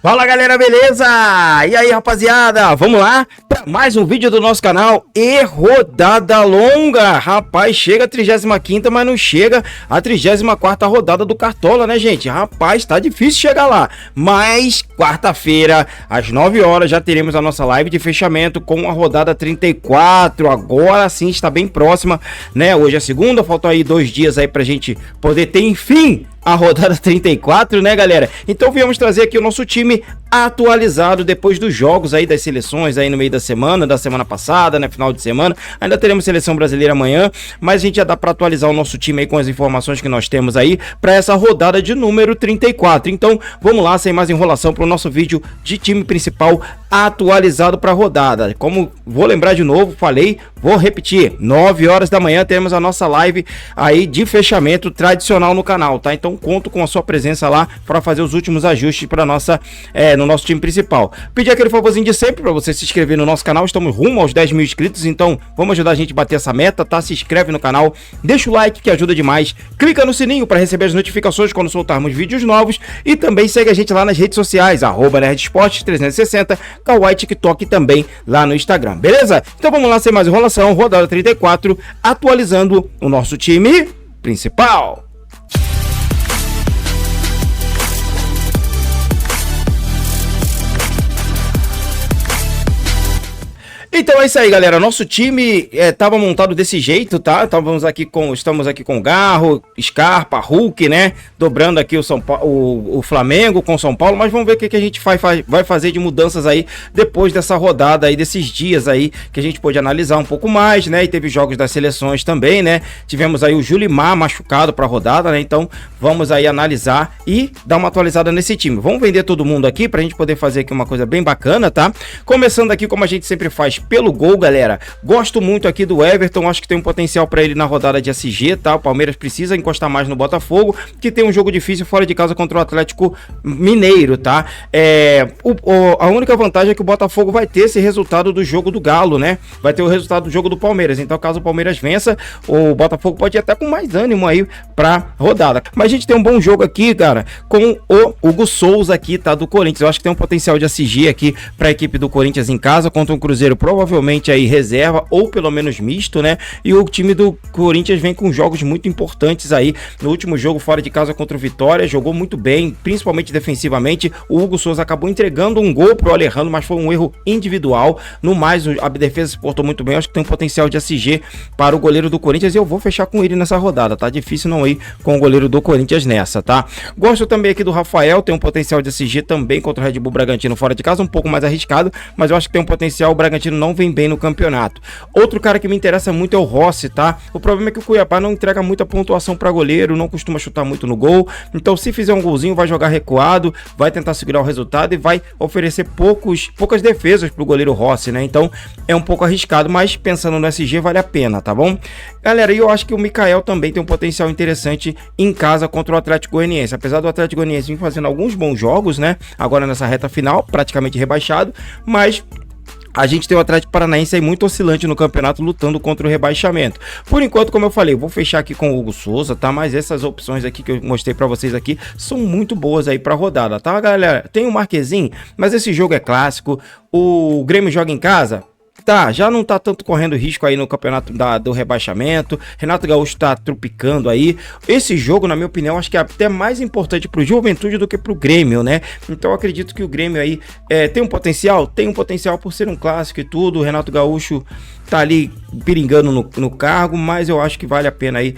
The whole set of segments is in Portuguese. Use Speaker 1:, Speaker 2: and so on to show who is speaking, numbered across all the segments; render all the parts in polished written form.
Speaker 1: Fala galera, beleza? E aí rapaziada, vamos lá para mais um vídeo do nosso canal e rodada longa. Rapaz, chega a 35ª, mas não chega a 34ª rodada do Cartola, né gente? Rapaz, tá difícil chegar lá, mas quarta-feira às 9 horas já teremos a nossa live de fechamento com a rodada 34, agora sim está bem próxima, né? Hoje é segunda, faltam aí 2 dias aí pra gente poder ter enfim a rodada 34, né galera? Então viemos trazer aqui o nosso time atualizado depois dos jogos aí das seleções aí no meio da semana passada, né, final de semana. Ainda teremos seleção brasileira amanhã, mas a gente já dá para atualizar o nosso time aí com as informações que nós temos aí para essa rodada de número 34. Então vamos lá, sem mais enrolação, para o nosso vídeo de time principal atualizado para a rodada. Como vou lembrar de novo, falei, vou repetir, 9 horas da manhã teremos a nossa live aí de fechamento tradicional no canal, tá? Então conto com a sua presença lá para fazer os últimos ajustes para nossa no nosso time principal. Pedir aquele favorzinho de sempre para você se inscrever no nosso canal, estamos rumo aos 10 mil inscritos, então vamos ajudar a gente a bater essa meta, tá? Se inscreve no canal, deixa o like que ajuda demais, clica no sininho para receber as notificações quando soltarmos vídeos novos e também segue a gente lá nas redes sociais, @NerdSports360, Kawaii, TikTok e também lá no Instagram, beleza? Então vamos lá, sem mais enrolação, rodada 34, atualizando o nosso time principal. Então é isso aí, galera. Nosso time tava montado desse jeito, tá? Estamos aqui com Garro, Scarpa, Hulk, né? Dobrando aqui o Flamengo com São Paulo, mas vamos ver o que a gente vai fazer de mudanças aí depois dessa rodada aí, desses dias aí, que a gente pôde analisar um pouco mais, né? E teve jogos das seleções também, né? Tivemos aí o Julimar machucado pra rodada, né? Então vamos aí analisar e dar uma atualizada nesse time. Vamos vender todo mundo aqui pra gente poder fazer aqui uma coisa bem bacana, tá? Começando aqui como a gente sempre faz, pelo gol, galera. Gosto muito aqui do Everton, acho que tem um potencial para ele na rodada de SG, tá? O Palmeiras precisa encostar mais no Botafogo, que tem um jogo difícil fora de casa contra o Atlético Mineiro, tá? A única vantagem é que o Botafogo vai ter esse resultado do jogo do Galo, né? Vai ter o resultado do jogo do Palmeiras, então caso o Palmeiras vença, o Botafogo pode ir até com mais ânimo aí pra rodada. Mas a gente tem um bom jogo aqui, cara, com o Hugo Souza aqui, tá? Do Corinthians. Eu acho que tem um potencial de SG aqui pra equipe do Corinthians em casa contra um Cruzeiro provavelmente aí reserva ou pelo menos misto, né? E o time do Corinthians vem com jogos muito importantes aí. No último jogo fora de casa contra o Vitória, jogou muito bem, principalmente defensivamente. O Hugo Souza acabou entregando um gol pro Alejandro, mas foi um erro individual. No mais, a defesa se portou muito bem. Eu acho que tem um potencial de SG para o goleiro do Corinthians e eu vou fechar com ele nessa rodada, tá? Difícil não ir com o goleiro do Corinthians nessa, tá? Gosto também aqui do Rafael, tem um potencial de SG também contra o Red Bull Bragantino fora de casa, um pouco mais arriscado, mas eu acho que tem um potencial. O Bragantino não vem bem no campeonato. Outro cara que me interessa muito é o Rossi, tá? O problema é que o Cuiabá não entrega muita pontuação para goleiro, não costuma chutar muito no gol, então se fizer um golzinho vai jogar recuado, vai tentar segurar o resultado e vai oferecer poucas defesas pro goleiro Rossi, né? Então é um pouco arriscado, mas pensando no SG vale a pena, tá bom? Galera, eu acho que o Mikael também tem um potencial interessante em casa contra o Atlético Goianiense, apesar do Atlético Goianiense vir fazendo alguns bons jogos, né? Agora nessa reta final, praticamente rebaixado, mas a gente tem o Atlético Paranaense aí muito oscilante no campeonato, lutando contra o rebaixamento. Por enquanto, como eu falei, vou fechar aqui com o Hugo Souza, tá? Mas essas opções aqui que eu mostrei pra vocês aqui são muito boas aí pra rodada, tá, galera? Tem o Marquezinho, mas esse jogo é clássico. O Grêmio joga em casa? Tá, já não tá tanto correndo risco aí no campeonato do rebaixamento. Renato Gaúcho tá trupicando aí. Esse jogo, na minha opinião, acho que é até mais importante pro Juventude do que pro Grêmio, né? Então eu acredito que o Grêmio aí tem um potencial? Tem um potencial por ser um clássico e tudo. O Renato Gaúcho tá ali peringando no cargo, mas eu acho que vale a pena aí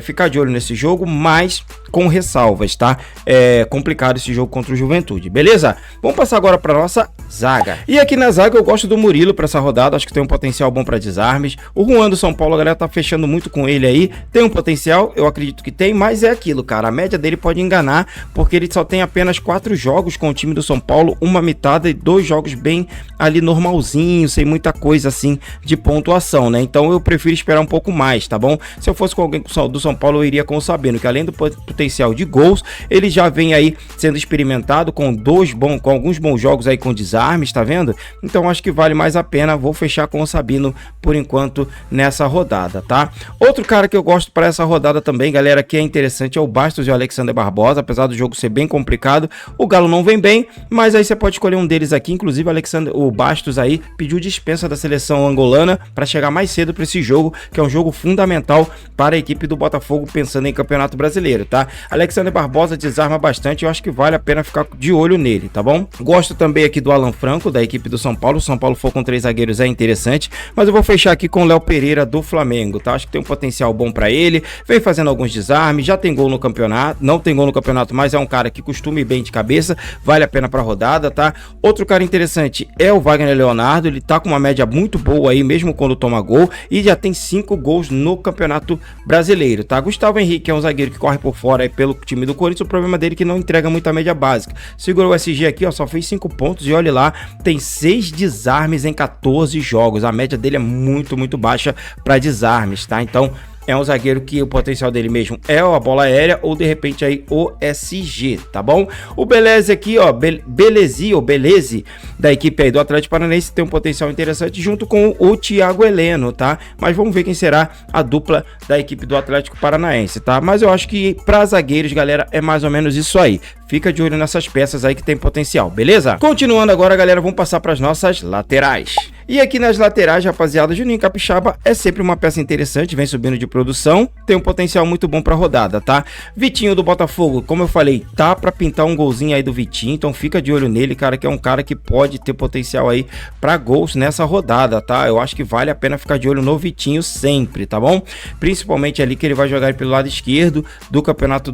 Speaker 1: ficar de olho nesse jogo, mas com ressalvas, tá? É complicado esse jogo contra o Juventude, beleza? Vamos passar agora para nossa zaga. E aqui na zaga eu gosto do Murilo para essa rodada, acho que tem um potencial bom para desarmes. O Juan do São Paulo, a galera tá fechando muito com ele aí, tem um potencial, eu acredito que tem, mas é aquilo, cara, a média dele pode enganar, porque ele só tem apenas 4 jogos com o time do São Paulo, uma mitada e 2 jogos bem ali normalzinho, sem muita coisa assim de pontuação, né? Então eu prefiro esperar um pouco mais, tá bom? Se eu fosse com alguém do São Paulo, eu iria com o Sabino, que além do potencial de gols, ele já vem aí sendo experimentado com alguns bons jogos aí com desarmes, tá vendo? Então acho que vale mais a pena vou fechar com o Sabino por enquanto nessa rodada, tá? Outro cara que eu gosto para essa rodada também, galera, que é interessante é o Bastos e o Alexander Barbosa. Apesar do jogo ser bem complicado, o Galo não vem bem, mas aí você pode escolher um deles aqui. Inclusive o Bastos aí pediu dispensa da seleção angolana para chegar mais cedo para esse jogo, que é um jogo fundamental para a equipe do Botafogo pensando em Campeonato Brasileiro, tá? Alexander Barbosa desarma bastante, eu acho que vale a pena ficar de olho nele, tá bom? Gosto também aqui do Alan Franco, da equipe do São Paulo. O São Paulo for com 3 zagueiros é interessante, mas eu vou fechar aqui com o Léo Pereira do Flamengo, tá? Acho que tem um potencial bom para ele, vem fazendo alguns desarmes, já tem gol no campeonato, não tem gol no campeonato, mas é um cara que costuma ir bem de cabeça, vale a pena para rodada, tá? Outro cara interessante é o Wagner Leonardo, ele tá com uma média muito boa aí, mesmo quando toma gol, e já tem 5 gols no Campeonato Brasileiro, tá? Gustavo Henrique é um zagueiro que corre por fora aí pelo time do Corinthians, o problema dele é que não entrega muita média básica. Segurou o SG aqui, ó, só fez 5 pontos e olha lá, tem 6 desarmes em 14 jogos, a média dele é muito baixa para desarmes, tá? Então é um zagueiro que o potencial dele mesmo é a bola aérea ou de repente aí o SG, tá bom? O Beleze aqui, ó, Beleze da equipe aí do Atlético Paranaense tem um potencial interessante junto com o Thiago Heleno, tá? Mas vamos ver quem será a dupla da equipe do Atlético Paranaense, tá? Mas eu acho que para zagueiros, galera, é mais ou menos isso aí. Fica de olho nessas peças aí que tem potencial, beleza? Continuando agora, galera, vamos passar para as nossas laterais. E aqui nas laterais, rapaziada, Juninho Capixaba é sempre uma peça interessante, vem subindo de produção, tem um potencial muito bom pra rodada, tá? Vitinho do Botafogo, como eu falei, tá pra pintar um golzinho aí do Vitinho, então fica de olho nele, cara, que é um cara que pode ter potencial aí pra gols nessa rodada, tá? Eu acho que vale a pena ficar de olho no Vitinho sempre, tá bom? Principalmente ali que ele vai jogar pelo lado esquerdo do campeonato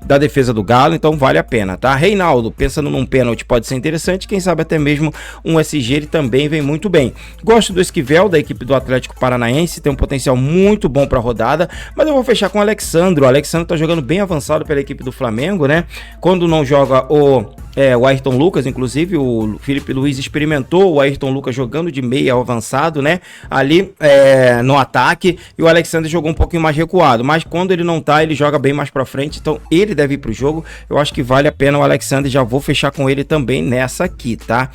Speaker 1: da defesa do Galo, então vale a pena, tá? Reinaldo, pensando num pênalti, pode ser interessante, quem sabe até mesmo um SG, ele também vem muito bem. Gosto do Esquivel, da equipe do Atlético Paranaense, tem um potencial muito bom para a rodada, mas eu vou fechar com o Alexandro. O Alexandro tá jogando bem avançado pela equipe do Flamengo, né? Quando não joga o Ayrton Lucas, inclusive o Felipe Luiz experimentou o Ayrton Lucas jogando de meia avançado, né? Ali no ataque, e o Alexandre jogou um pouquinho mais recuado, mas quando ele não tá, ele joga bem mais pra frente, então ele deve ir pro jogo. Eu acho que vale a pena o Alexandre, já vou fechar com ele também nessa aqui, tá?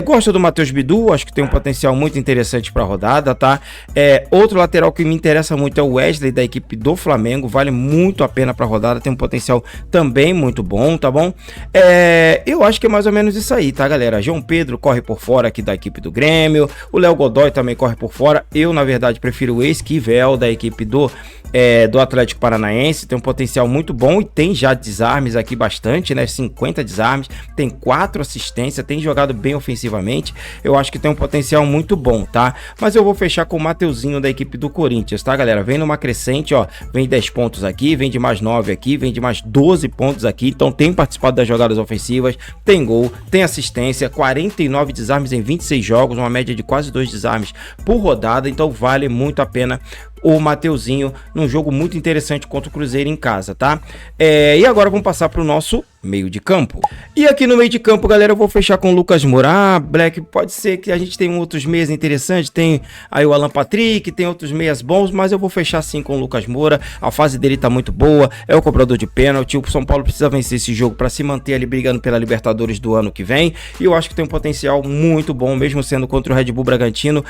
Speaker 1: Gosto do Matheus Bidu, acho que tem um potencial muito interessante pra rodada, tá? Outro lateral que me interessa muito é o Wesley, da equipe do Flamengo, vale muito a pena pra rodada, tem um potencial também muito bom, tá bom? Eu acho que é mais ou menos isso aí, tá, galera? João Pedro corre por fora aqui da equipe do Grêmio, o Léo Godoy também corre por fora. Eu, na verdade, prefiro o Esquivel, da equipe do Atlético Paranaense, tem um potencial muito bom e tem já desarmes aqui bastante, né? 50 desarmes, tem 4 assistências, tem jogado bem ofensivamente. Eu acho que tem um potencial muito bom, tá? Mas eu vou fechar com o Mateuzinho, da equipe do Corinthians, tá, galera? Vem numa crescente, ó, vem 10 pontos aqui, vem de mais 9 aqui, vem de mais 12 pontos aqui, então tem participado das jogadas ofensivas, tem gol, tem assistência, 49 desarmes em 26 jogos, uma média de quase 2 desarmes por rodada, então vale muito a pena o Mateuzinho num jogo muito interessante contra o Cruzeiro em casa, tá? E agora vamos passar para o nosso meio de campo. E aqui no meio de campo, galera, eu vou fechar com o Lucas Moura. Black, pode ser que a gente tenha outros meias interessantes, tem aí o Alan Patrick, tem outros meias bons, mas eu vou fechar sim com o Lucas Moura. A fase dele tá muito boa, é o cobrador de pênalti, o São Paulo precisa vencer esse jogo para se manter ali brigando pela Libertadores do ano que vem, e eu acho que tem um potencial muito bom, mesmo sendo contra o Red Bull Bragantino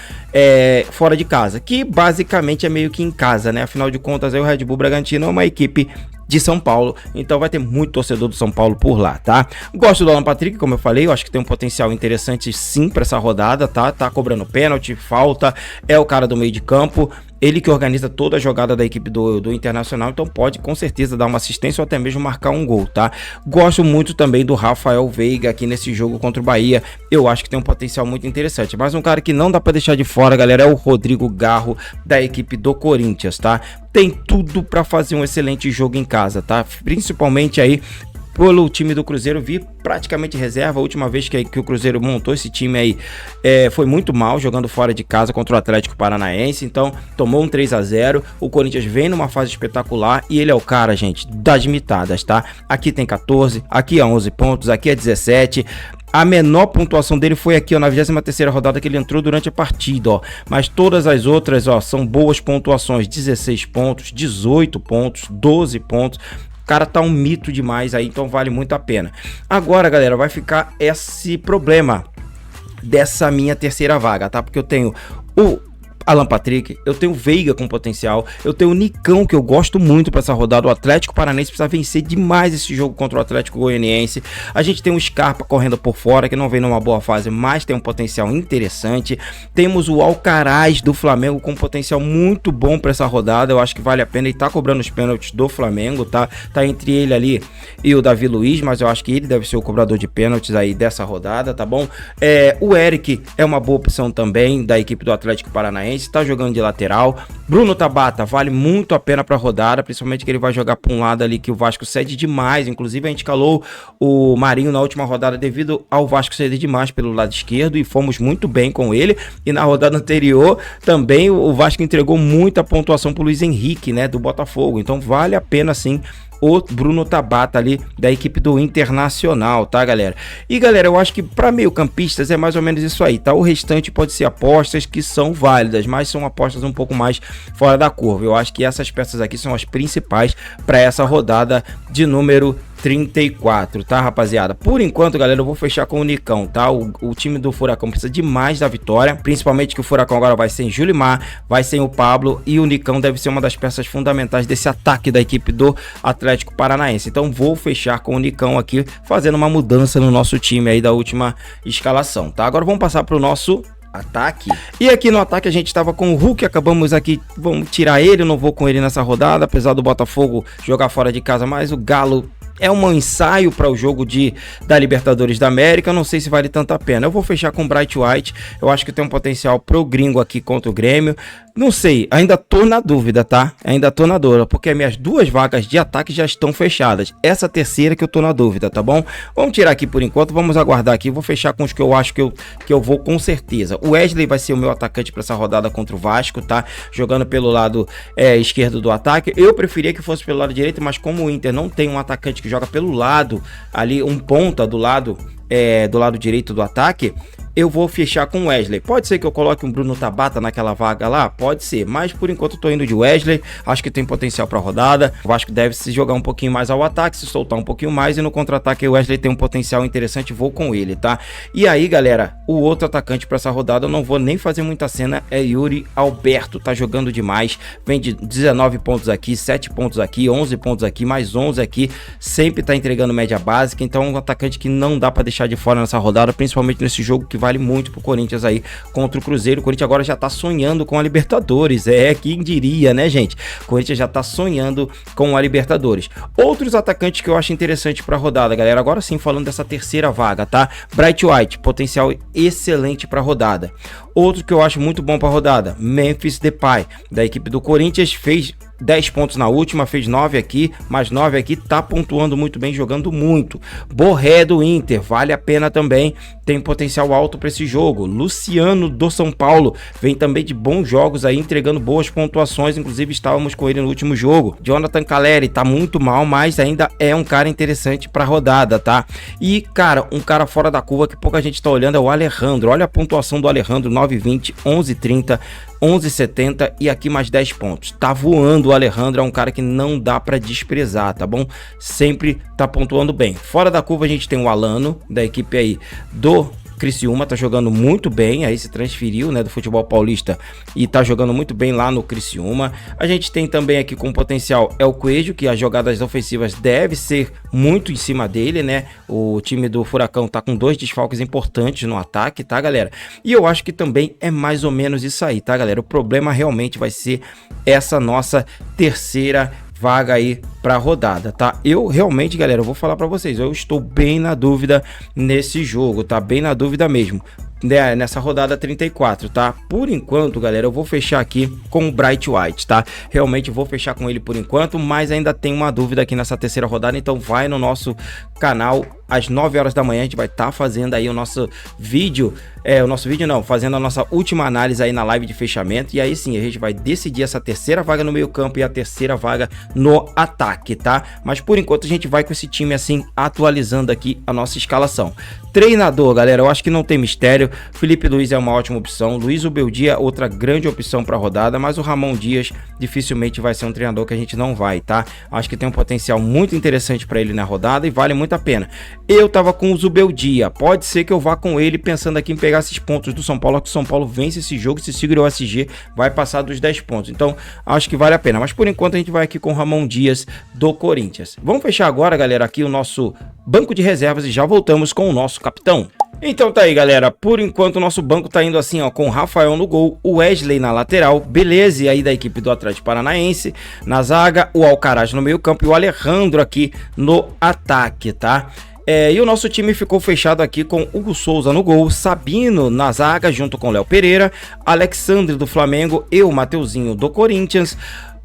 Speaker 1: fora de casa, que basicamente é meio que em casa, né? Afinal de contas, aí o Red Bull Bragantino é uma equipe de São Paulo, então vai ter muito torcedor do São Paulo por lá, tá? Gosto do Alan Patrick, como eu falei, eu acho que tem um potencial interessante sim para essa rodada, tá cobrando pênalti, falta, é o cara do meio de campo, ele que organiza toda a jogada da equipe do Internacional, então pode com certeza dar uma assistência ou até mesmo marcar um gol, tá? Gosto muito também do Rafael Veiga aqui nesse jogo contra o Bahia, eu acho que tem um potencial muito interessante, mas um cara que não dá para deixar de fora, galera, é o Rodrigo Garro, da equipe do Corinthians, tá? Tem tudo para fazer um excelente jogo em casa, tá? Principalmente aí pelo time do Cruzeiro vir praticamente reserva. A última vez que o Cruzeiro montou esse time aí foi muito mal, jogando fora de casa contra o Atlético Paranaense, então tomou um 3-0, o Corinthians vem numa fase espetacular e ele é o cara, gente, das mitadas, tá? Aqui tem 14, aqui é 11 pontos, aqui é 17, a menor pontuação dele foi aqui, ó, na 23ª rodada que ele entrou durante a partida, ó. Mas todas as outras, ó, são boas pontuações, 16 pontos, 18 pontos, 12 pontos. O cara tá um mito demais aí, então vale muito a pena. Agora, galera, vai ficar esse problema. dessa minha terceira vaga, tá? Porque eu tenho o Alan Patrick, eu tenho o Veiga com potencial, eu tenho o Nicão, que eu gosto muito para essa rodada. O Atlético Paranaense precisa vencer demais esse jogo contra o Atlético Goianiense. A gente tem o Scarpa correndo por fora, que não vem numa boa fase, mas tem um potencial interessante. Temos o Alcaraz do Flamengo com potencial muito bom para essa rodada. Eu acho que vale a pena, ele tá cobrando os pênaltis do Flamengo, tá? Tá entre ele ali e o Davi Luiz, mas eu acho que ele deve ser o cobrador de pênaltis aí dessa rodada, tá bom? O Eric é uma boa opção também da equipe do Atlético Paranaense. Está jogando de lateral. Bruno Tabata vale muito a pena para rodada, principalmente que ele vai jogar para um lado ali que o Vasco cede demais. Inclusive a gente calou o Marinho na última rodada devido ao Vasco ceder demais pelo lado esquerdo e fomos muito bem com ele. E na rodada anterior também o Vasco entregou muita pontuação para o Luiz Henrique, né, do Botafogo. Então vale a pena sim o Bruno Tabata ali da equipe do Internacional, tá, galera? E, galera, eu acho que para meio-campistas é mais ou menos isso aí, tá? O restante pode ser apostas que são válidas, mas são apostas um pouco mais fora da curva. Eu acho que essas peças aqui são as principais para essa rodada de número 34, tá, rapaziada? Por enquanto, galera, eu vou fechar com o Nicão, tá? O time do Furacão precisa demais da vitória, principalmente que o Furacão agora vai sem Julimar, vai sem o Pablo, e o Nicão deve ser uma das peças fundamentais desse ataque da equipe do Atlético Paranaense. Então vou fechar com o Nicão aqui, fazendo uma mudança no nosso time aí da última escalação, tá? Agora vamos passar para o nosso ataque. E aqui no ataque a gente estava com o Hulk, acabamos aqui, vamos tirar ele, não vou com ele nessa rodada, apesar do Botafogo jogar fora de casa, mas o Galo é um ensaio para o jogo da Libertadores da América, não sei se vale tanto a pena. Eu vou fechar com o Bright White, eu acho que tem um potencial pro gringo aqui contra o Grêmio. Não sei, ainda tô na dúvida, tá? Ainda tô na dúvida, porque minhas duas vagas de ataque já estão fechadas. Essa terceira que eu tô na dúvida, tá bom? Vamos tirar aqui por enquanto, vamos aguardar aqui. Vou fechar com os que eu acho que eu vou com certeza. O Wesley vai ser o meu atacante para essa rodada contra o Vasco, tá? Jogando pelo lado esquerdo do ataque. Eu preferia que fosse pelo lado direito, mas como o Inter não tem um atacante que joga pelo lado, ali um ponta do lado direito do ataque, eu vou fechar com o Wesley. Pode ser que eu coloque um Bruno Tabata naquela vaga lá? Pode ser, mas por enquanto eu tô indo de Wesley, acho que tem potencial para rodada. O Vasco deve se jogar um pouquinho mais ao ataque, se soltar um pouquinho mais, e no contra-ataque o Wesley tem um potencial interessante, vou com ele, tá? E aí, galera, o outro atacante para essa rodada, eu não vou nem fazer muita cena, é Yuri Alberto, tá jogando demais, vem de 19 pontos aqui, 7 pontos aqui, 11 pontos aqui, mais 11 aqui, sempre tá entregando média básica, então é um atacante que não dá para deixar de fora nessa rodada, principalmente nesse jogo que vale muito pro Corinthians aí contra o Cruzeiro. O Corinthians agora já tá sonhando com a Libertadores, quem diria, né, gente? O Corinthians já tá sonhando com a Libertadores. Outros atacantes que eu acho interessante pra rodada, galera, agora sim falando dessa terceira vaga, tá? Bright White, potencial excelente pra rodada. Outro que eu acho muito bom pra rodada, Memphis Depay, da equipe do Corinthians, fez 10 pontos na última, fez 9 aqui, mais 9 aqui, tá pontuando muito bem, jogando muito. Borré do Inter, vale a pena também, tem potencial alto para esse jogo. Luciano do São Paulo, vem também de bons jogos aí, entregando boas pontuações, inclusive estávamos com ele no último jogo. Jonathan Caleri tá muito mal, mas ainda é um cara interessante para rodada, tá? E, cara, um cara fora da curva que pouca gente tá olhando é o Alejandro. Olha a pontuação do Alejandro, 9,20, 11,30, 11,70 e aqui mais 10 pontos. Tá voando o Alejandro, é um cara que não dá para desprezar, tá bom? Sempre tá pontuando bem. Fora da curva a gente tem o Alano, da equipe aí do Criciúma, tá jogando muito bem, aí se transferiu, né, do futebol paulista e tá jogando muito bem lá no Criciúma. A gente tem também aqui com potencial é o Coelho, que as jogadas ofensivas deve ser muito em cima dele, né? O time do Furacão tá com 2 desfalques importantes no ataque, tá, galera? E eu acho que também é mais ou menos isso aí, tá, galera? O problema realmente vai ser essa nossa terceira vaga aí pra rodada, tá? Eu realmente, galera, eu vou falar pra vocês, eu estou bem na dúvida nesse jogo, tá? Bem na dúvida mesmo, né? Nessa rodada 34, tá? Por enquanto, galera, eu vou fechar aqui com o Bright White, tá? Realmente vou fechar com ele por enquanto, mas ainda tem uma dúvida aqui nessa terceira rodada, então vai no nosso canal às 9 horas da manhã, a gente vai estar fazendo aí o nosso vídeo, fazendo a nossa última análise aí na live de fechamento, e aí sim, a gente vai decidir essa terceira vaga no meio campo e a terceira vaga no ataque, tá? Mas por enquanto a gente vai com esse time assim, atualizando aqui a nossa escalação. Treinador, galera, eu acho que não tem mistério, Felipe Luiz é uma ótima opção, Luiz Ubeldia, outra grande opção para a rodada, mas o Ramon Dias dificilmente vai ser um treinador que a gente não vai, tá? Acho que tem um potencial muito interessante para ele na rodada e vale muito a pena. Eu tava com o Zubeldia, pode ser que eu vá com ele pensando aqui em pegar esses pontos do São Paulo, que o São Paulo vence esse jogo, se seguir o SG vai passar dos 10 pontos, então acho que vale a pena, mas por enquanto a gente vai aqui com o Ramon Dias do Corinthians. Vamos fechar agora, galera, aqui o nosso banco de reservas e já voltamos com o nosso capitão. Então tá aí, galera, por enquanto o nosso banco tá indo assim, ó, com o Rafael no gol, o Wesley na lateral, Beleza aí da equipe do Atlético Paranaense, na zaga, o Alcaraz no meio campo e o Alejandro aqui no ataque, tá? E o nosso time ficou fechado aqui com Hugo Souza no gol, Sabino na zaga junto com Léo Pereira, Alexandre do Flamengo e o Mateuzinho do Corinthians.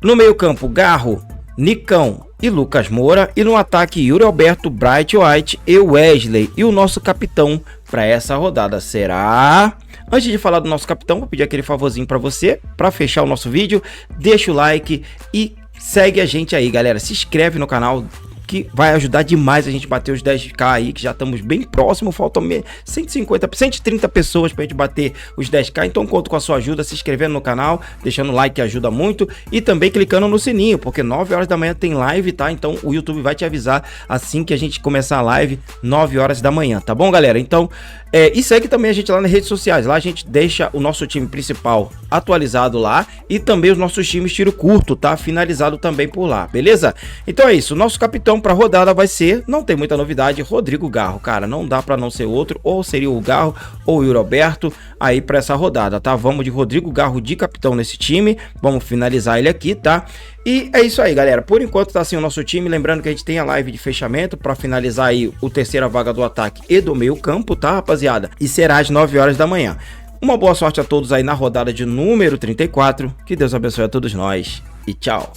Speaker 1: No meio campo, Garro, Nicão e Lucas Moura. E no ataque, Yuri Alberto, Bright White e Wesley. E o nosso capitão para essa rodada será... Antes de falar do nosso capitão, vou pedir aquele favorzinho para você, para fechar o nosso vídeo. Deixa o like e segue a gente aí, galera. Se inscreve no canal, que vai ajudar demais a gente bater os 10k aí, que já estamos bem próximo, faltam 130 pessoas pra gente bater os 10k, então conto com a sua ajuda, se inscrevendo no canal, deixando o like que ajuda muito, e também clicando no sininho, porque 9 horas da manhã tem live, tá? Então o YouTube vai te avisar assim que a gente começar a live, 9 horas da manhã, tá bom, galera? Então, e segue também a gente lá nas redes sociais, lá a gente deixa o nosso time principal atualizado lá, e também os nossos times tiro curto, tá? Finalizado também por lá, beleza? Então é isso, o nosso capitão para a rodada vai ser, não tem muita novidade, Rodrigo Garro, cara, não dá para não ser outro, ou seria o Garro ou o Yuri Alberto aí para essa rodada, tá? Vamos de Rodrigo Garro de capitão nesse time, vamos finalizar ele aqui, tá? E é isso aí, galera, por enquanto tá assim o nosso time, lembrando que a gente tem a live de fechamento para finalizar aí o terceira vaga do ataque e do meio campo, tá, rapaziada? E será às 9 horas da manhã. Uma boa sorte a todos aí na rodada de número 34, que Deus abençoe a todos nós e tchau!